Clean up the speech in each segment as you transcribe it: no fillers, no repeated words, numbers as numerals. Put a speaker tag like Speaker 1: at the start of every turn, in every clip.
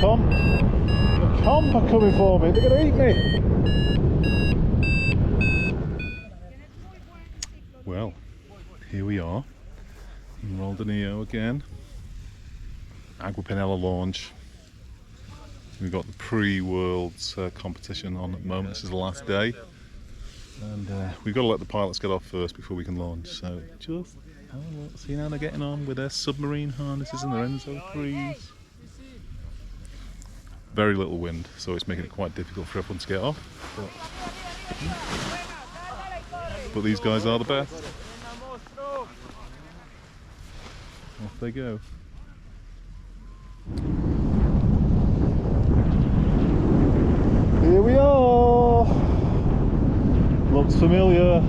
Speaker 1: comp. The comp are coming for me. They're going to eat me. Well, here we are in Roldanillo again. Agua Penella launch. We've got the pre-Worlds competition on at the moment. This is the last day. And we've got to let the pilots get off first before we can launch. So just have a look, see how they're getting on with their submarine harnesses and their Enzo 3s. Very little wind, so it's making it quite difficult for everyone to get off. But these guys are the best. Off they go. Here we are. Looks familiar.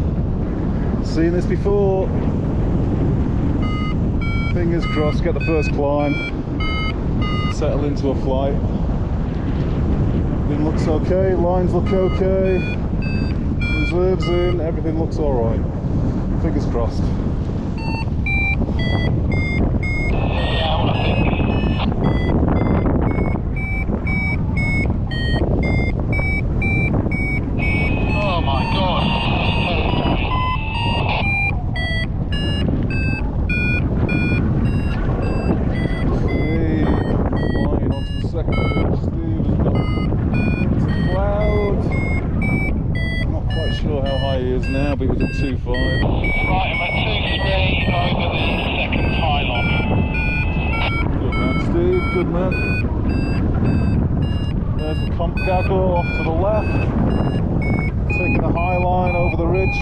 Speaker 1: Seen this before. Fingers crossed, get the first climb. Settle into a flight. Everything looks okay, lines look okay. Reserves in, everything looks alright. Fingers crossed. Now, but he was at 2.5.
Speaker 2: Right, I'm at 2.3 over the second pylon.
Speaker 1: Good man, Steve, good man. There's the comp gaggle off to the left. Taking the high line over the ridge.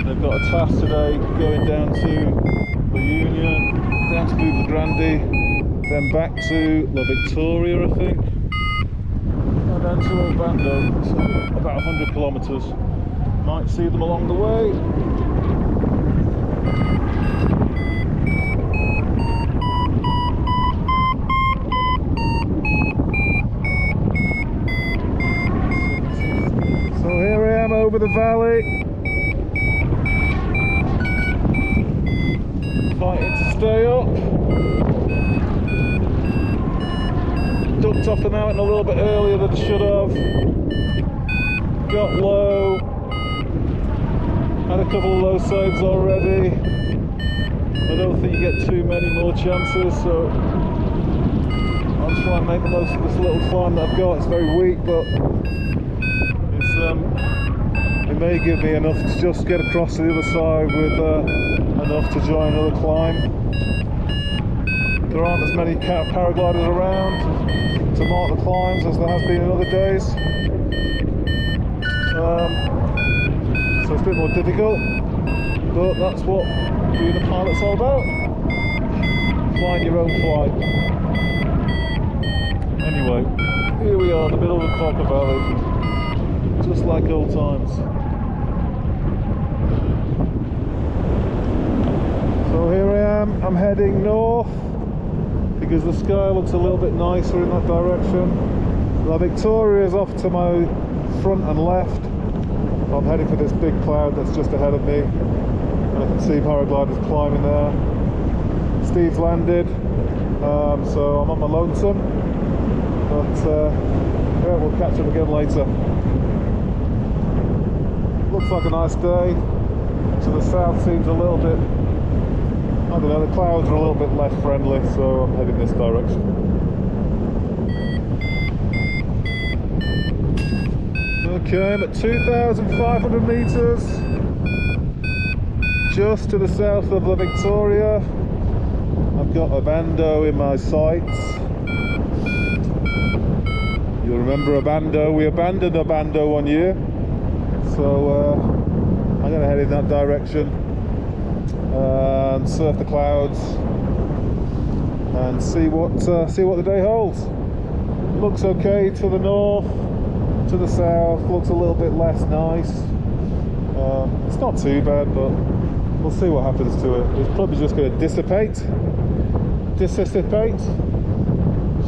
Speaker 1: They've got a task today going down to La Union, down to Google Grande, then back to La Victoria, I think. Down to Roldo, so about 100 kilometres. Might see them along the way. So here I am over the valley, fighting to stay up. Ducked off the mountain a little bit earlier than should have. Got low. Had a couple of low saves already. I don't think you get too many more chances, so I'll try and make the most of this little climb that I've got. It's very weak, but it may give me enough to just get across to the other side with enough to join another climb. There aren't as many paragliders around to mark the climbs as there has been in other days, so it's a bit more difficult, but that's what being a pilot's all about, flying your own flight. Anyway, here we are in the middle of the Cocker Valley, just like old times. So here I am, I'm heading north because the sky looks a little bit nicer in that direction. La Victoria is off to my front and left. I'm heading for this big cloud that's just ahead of me, and I can see paragliders climbing there. Steve's landed, so I'm on my lonesome, but yeah, we'll catch up again later. Looks like a nice day. To the south seems a little bit, I don't know, the clouds are a little bit less friendly, so I'm heading this direction. Okay, I'm at 2,500 metres, just to the south of La Victoria. I've got Abando in my sights. You remember Abando? We abandoned Abando one year, so I'm going to head in that direction. Surf the clouds and see what the day holds. Looks okay to the north, to the south looks a little bit less nice. It's not too bad, but we'll see what happens to it. It's probably just going to dissipate.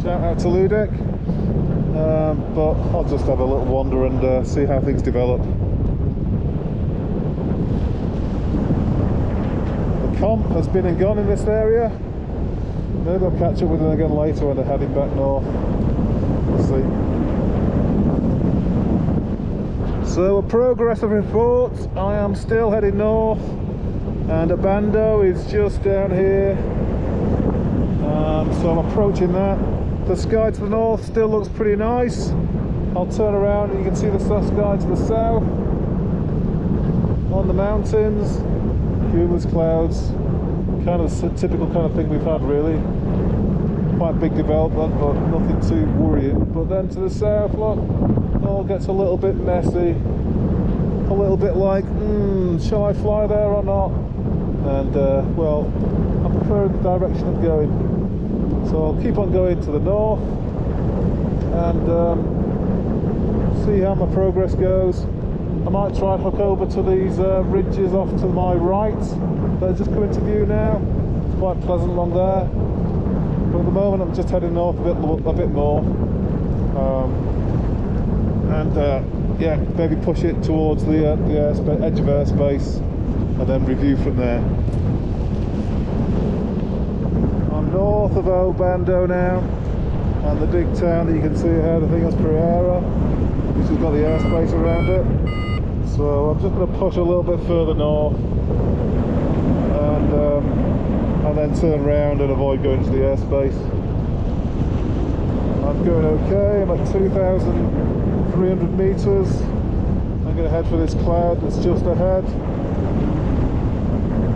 Speaker 1: Shout out to Ludek. But I'll just have a little wander and see how things develop. comp has been and gone in this area. Maybe I'll catch up with them again later when they're heading back north. We'll see. So a progressive report. I am still heading north, and Abando is just down here. So I'm approaching that. The sky to the north still looks pretty nice. I'll turn around and you can see the sky to the south. On the mountains, cumulus clouds, kind of typical kind of thing we've had really. Quite big development, but nothing too worrying. But then to the south, look, it all gets a little bit messy. A little bit like, shall I fly there or not? And well, I prefer the direction I'm going. So I'll keep on going to the north and see how my progress goes. I might try and hook over to these ridges off to my right that just come into view now. It's quite pleasant along there. But at the moment I'm just heading north a bit more. Yeah, maybe push it towards the edge of airspace and then review from there. I'm north of Obando now, and the big town that you can see ahead, I think that's Pereira, which has got the airspace around it. So I'm just going to push a little bit further north and then turn around and avoid going to the airspace. I'm going okay. I'm at 2,300 meters. I'm going to head for this cloud that's just ahead.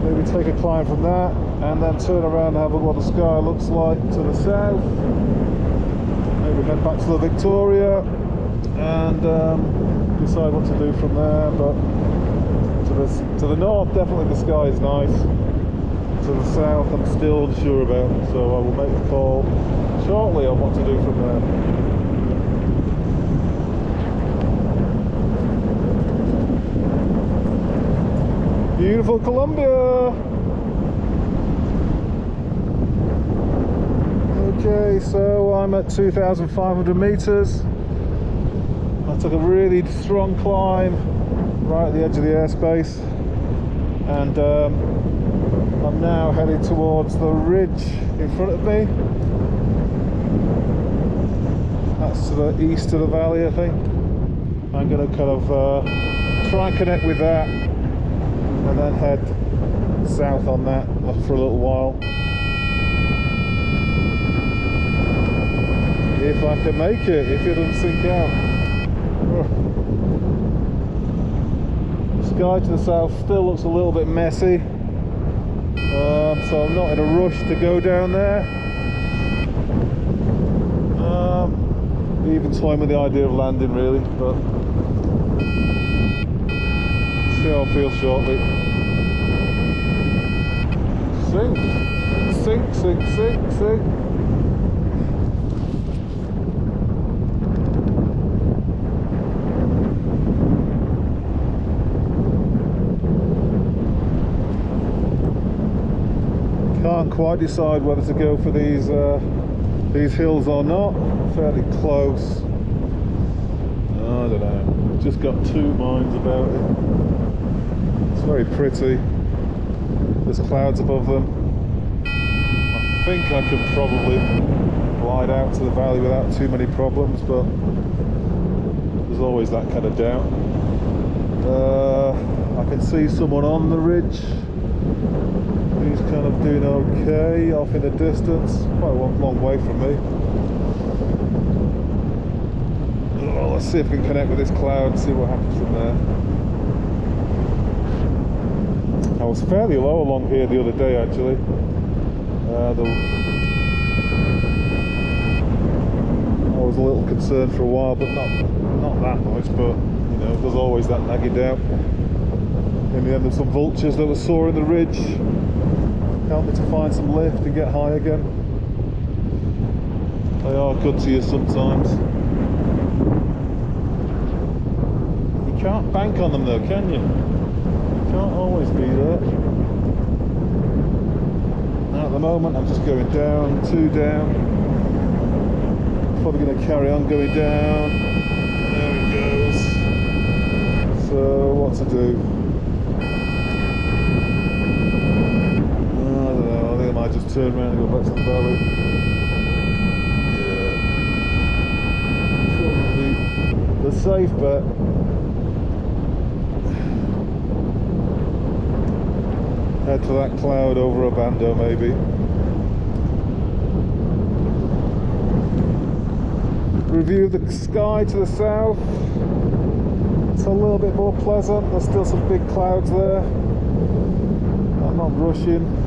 Speaker 1: Maybe take a climb from that and then turn around and have a look what the sky looks like to the south. Maybe head back to the Victoria and decide what to do from there. But to the north, definitely the sky is nice. To the south, I'm still unsure about, so I will make a call shortly on what to do from there. Beautiful Colombia! Okay, so I'm at 2,500 meters. I took a really strong climb right at the edge of the airspace, and I'm now heading towards the ridge in front of me. That's to the east of the valley, I think. I'm going to kind of try and connect with that and then head south on that for a little while. If I can make it, if it doesn't sink out. Sky to the south still looks a little bit messy, so I'm not in a rush to go down there. Even toying with the idea of landing really, but see how I feel shortly. Sink, sink, sink, sink, sink. Can't quite decide whether to go for these hills or not. Fairly close. I don't know. Just got two minds about it. It's very pretty. There's clouds above them. I think I could probably glide out to the valley without too many problems, but there's always that kind of doubt. I can see someone on the ridge. He's kind of doing okay off in the distance, quite a long way from me. Oh, let's see if we can connect with this cloud and see what happens from there. I was fairly low along here the other day actually. I was a little concerned for a while, but not that much, but you know, there's always that nagging doubt. In the end, there's some vultures that were soaring the ridge. Help me to find some lift and get high again. They are good to you sometimes. You can't bank on them though, can you? You can't always be there. Now at the moment I'm just going down, two down. Probably going to carry on going down. There it goes. So what to do? turn around and go back to the valley. Yeah. Probably the safe bet. Head for that cloud over Obando maybe. Review the sky to the south. It's a little bit more pleasant. There's still some big clouds there. I'm not rushing.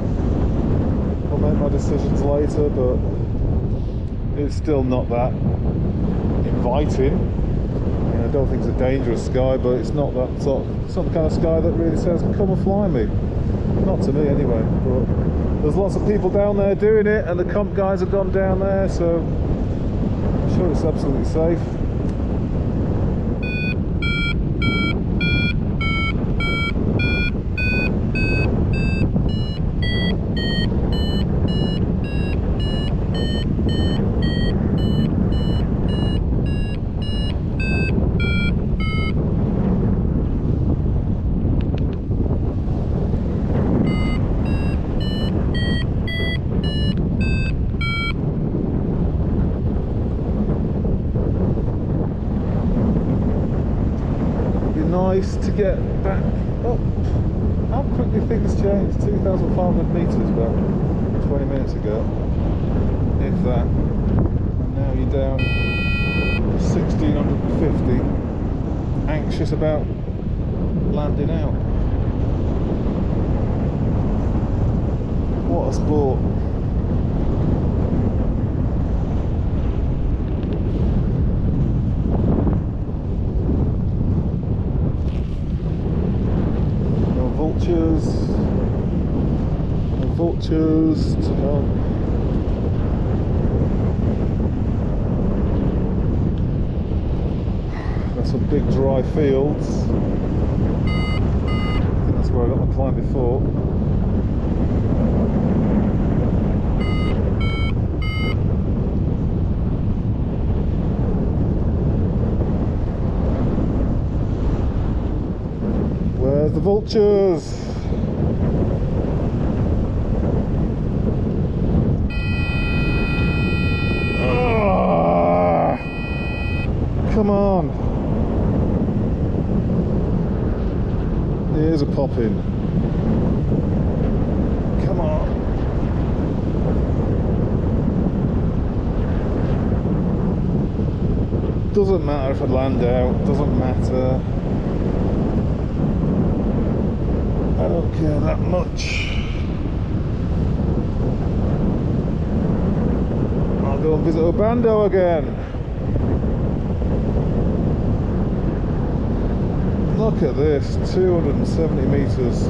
Speaker 1: I'll make my decisions later, but it's still not that inviting. I don't think it's a dangerous sky, but it's not that it's not the kind of sky that really says come and fly me. Not to me anyway. But there's lots of people down there doing it, and the comp guys have gone down there, so I'm sure it's absolutely safe. Nice to get back up. How quickly things change. 2,500 metres about 20 minutes ago, if that. And now you're down 1,650. Anxious about landing out. What a sport. Vultures to help. There's some big dry fields. I think that's where I got my climb before. Where's the vultures? Come on. The ears are popping. Come on. Doesn't matter if I land out, doesn't matter. I don't care that much. I'll go and visit Obando again. Look at this, 270 metres.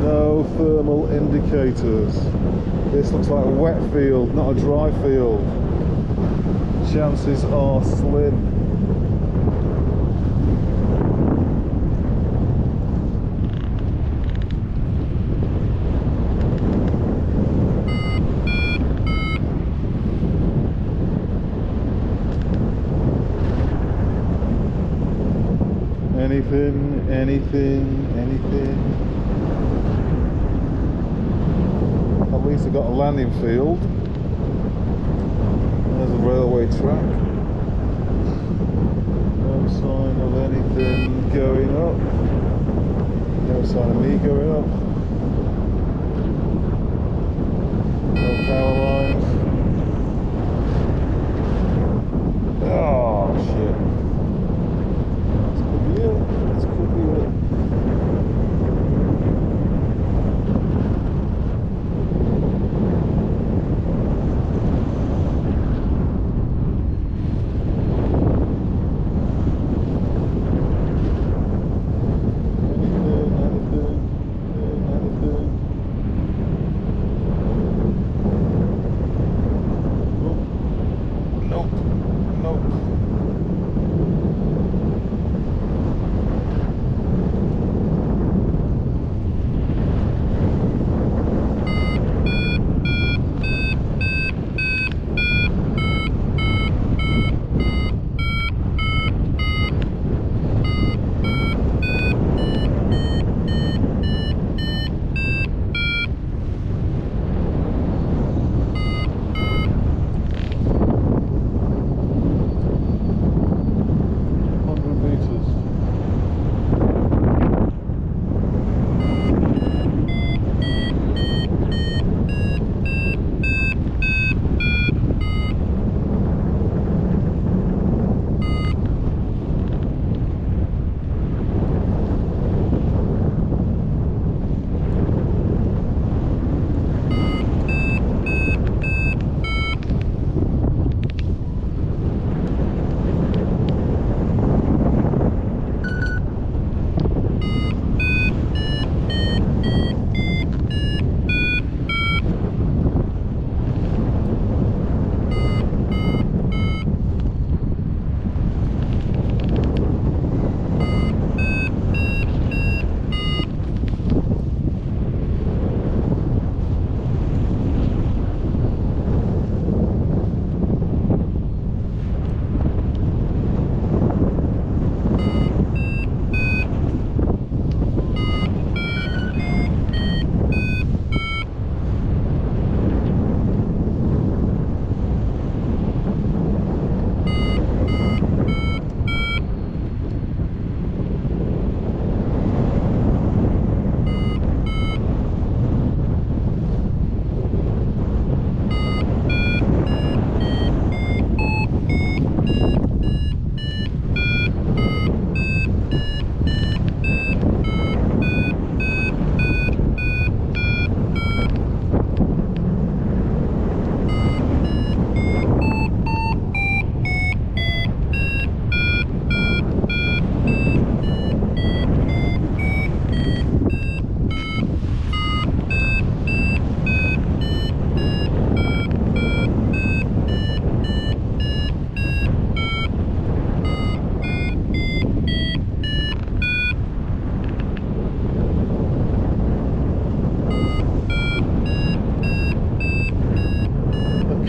Speaker 1: No thermal indicators. This looks like a wet field, not a dry field. Chances are slim. Anything. At least I got a landing field. There's a railway track. No sign of anything going up. No sign of me going up. No power lines. Oh shit. This could be it.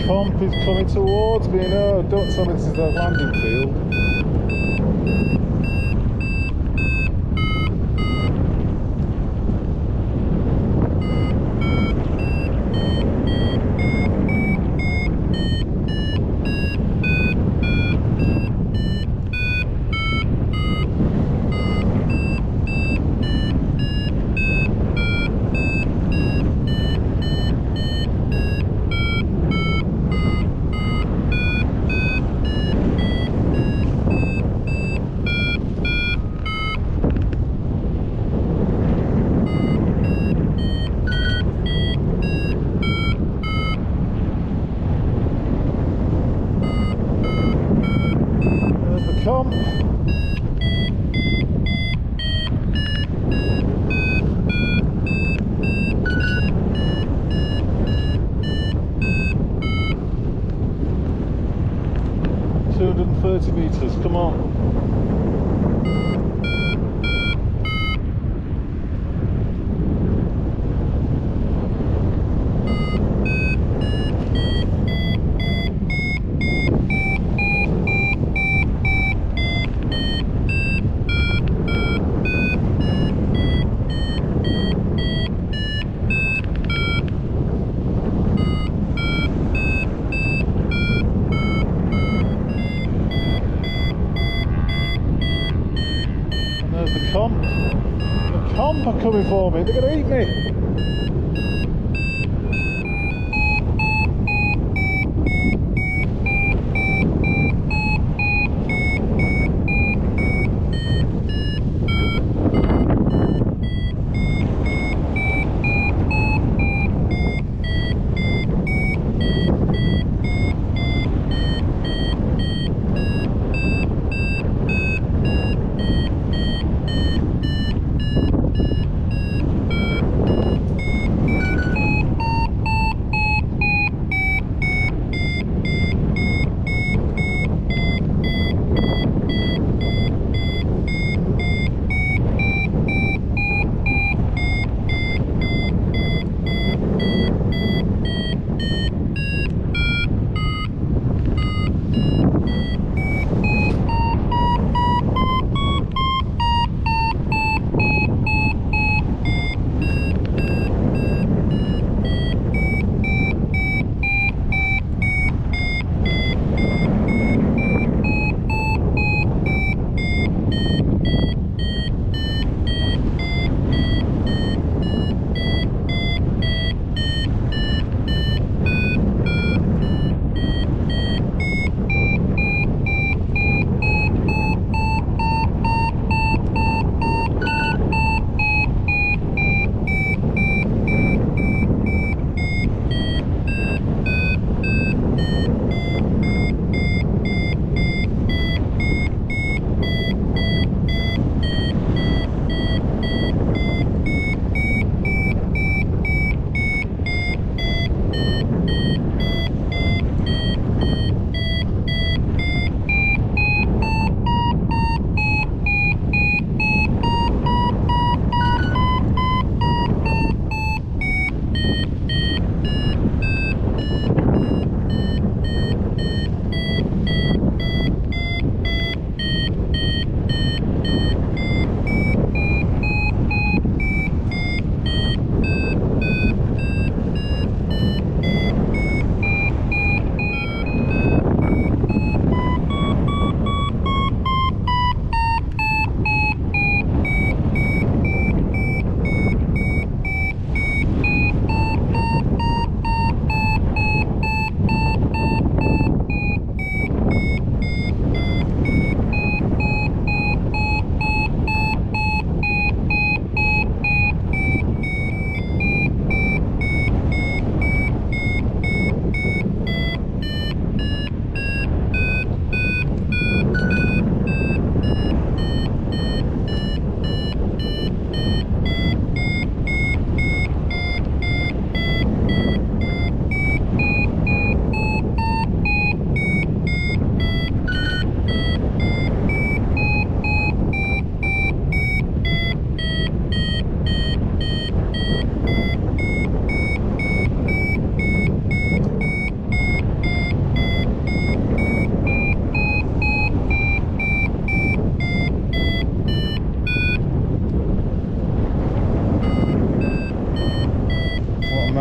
Speaker 1: comp is coming towards me. No, don't tell me this is that landing field. Comp. 230 metres, come on. The comp are coming for me, they're going to eat me.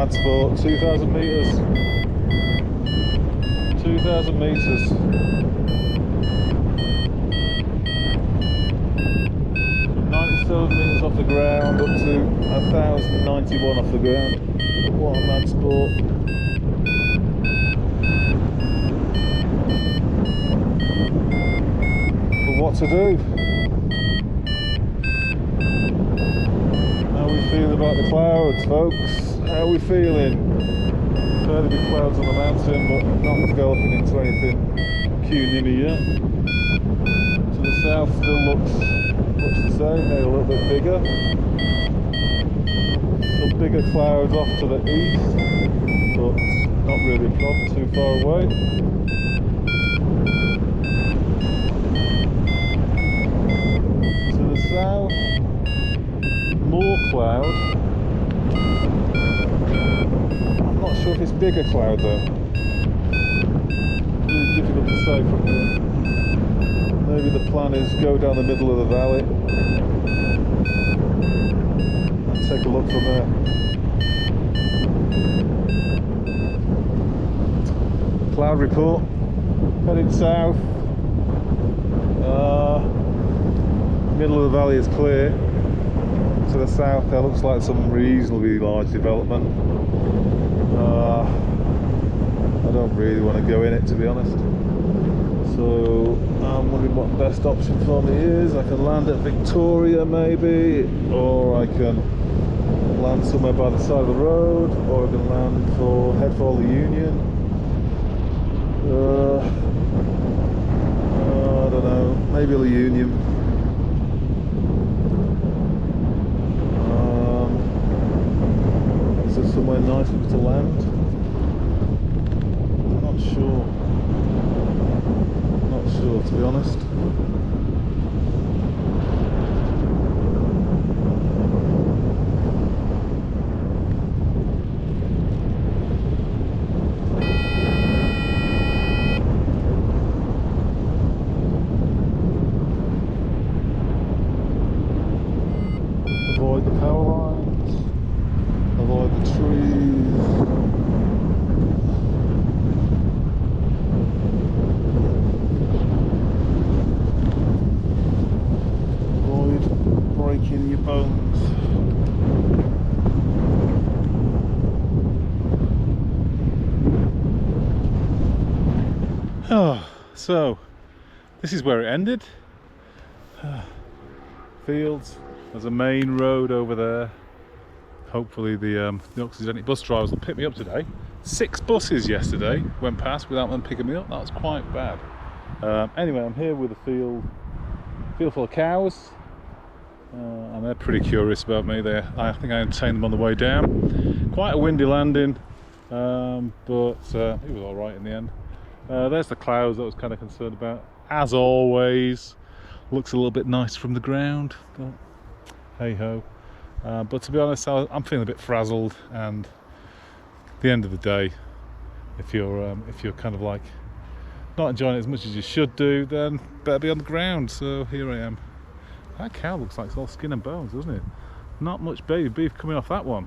Speaker 1: mad sport. 2,000 metres. 2,000 metres. 97 metres off the ground up to 1,091 off the ground. What a mad sport. But what to do? How are we feeling about the clouds, folks? How are we feeling? Fairly big clouds on the mountain, but not developing into anything Nino yet. To the south still looks much the same, maybe a little bit bigger. Some bigger clouds off to the east, but not really a problem, too far away. To the south, more cloud. I'm not sure if it's bigger cloud though. Really difficult to say from here. Maybe the plan is go down the middle of the valley and take a look from there. Cloud report, heading south. Middle of the valley is clear. To the south there looks like some reasonably large development. I don't really want to go in it, to be honest. So I'm wondering what the best option for me is. I can land at Victoria maybe, or I can land somewhere by the side of the road, or I can head for the Union. I don't know, maybe the Union. Is there somewhere nice for me to land? I'm not sure. Not sure, to be honest. Avoid the power lines, avoid the trees. Avoid breaking your bones. Oh, so this is where it ended. Fields. There's a main road over there. Hopefully the Oxygenetic bus drivers will pick me up today. 6 buses yesterday went past without them picking me up. That was quite bad. Anyway, I'm here with a field full of cows, and they're pretty curious about me. I think I entertained them on the way down. Quite a windy landing, but it was all right in the end. There's the clouds that I was kind of concerned about. As always, looks a little bit nice from the ground, but hey ho. But to be honest, I'm feeling a bit frazzled, and at the end of the day, if you're kind of like not enjoying it as much as you should do, then better be on the ground. So here I am. That cow looks like it's all skin and bones, doesn't it? Not much baby beef coming off that one.